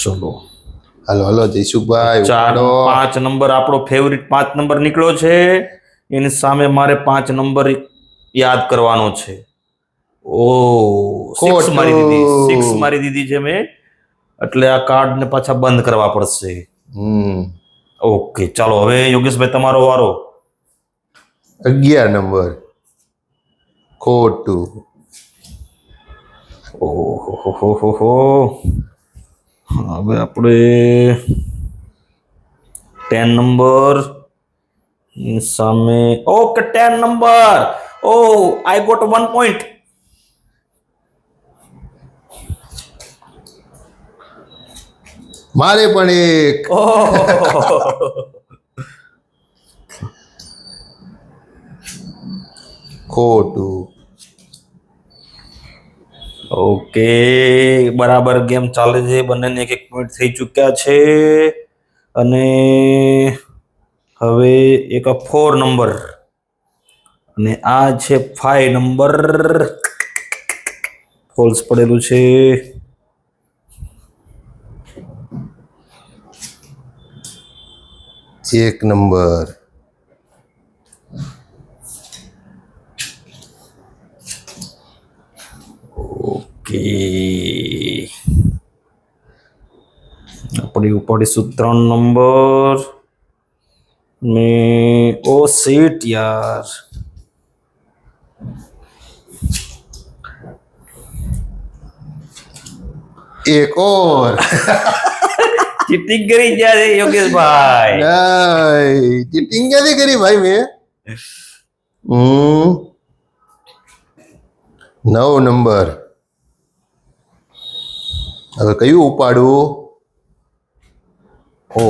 ચલો હાલો હાલો જયસુખભાઈ 4 ઉપાડો. 5 નંબર આપણો ફેવરિટ 5 નંબર નીકળ્યો છે. એની સામે મારે 5 નંબર યાદ કરવાનો છે. ઓ 6 મારી દીધી, 6 મારી દીધી છે મેં, એટલે આ કાર્ડ ને પાછા બંધ કરવા પડશે. ઓકે ચાલો હવે યોગેશભાઈ તમારો વારો. 11 નંબર ખોટું. ઓહો હવે આપણે 10 નંબર સામે. Okay 10 number. Oh I got 1 point. મારે પણ એક. ખોટું. ઓકે બરાબર ગેમ ચાલે છે, બંનેને એક પોઈન્ટ થઈ ચૂક્યા છે. અને હવે એક 4 નંબર અને આ છે 5 નંબર. ફોલ્સ પડેલું છે. એક નંબર. ઓકે આપણે ઉપાડીશું 3 નંબર ને. ઓ સીટ યાર. એક ઓર. ચીટિંગ કરી ગયા છે યોગેશભાઈ. ચીટિંગ ક્યાંથી કરી ભાઈ મેં? 9 નંબર. હવે કયું ઉપાડું? ઓ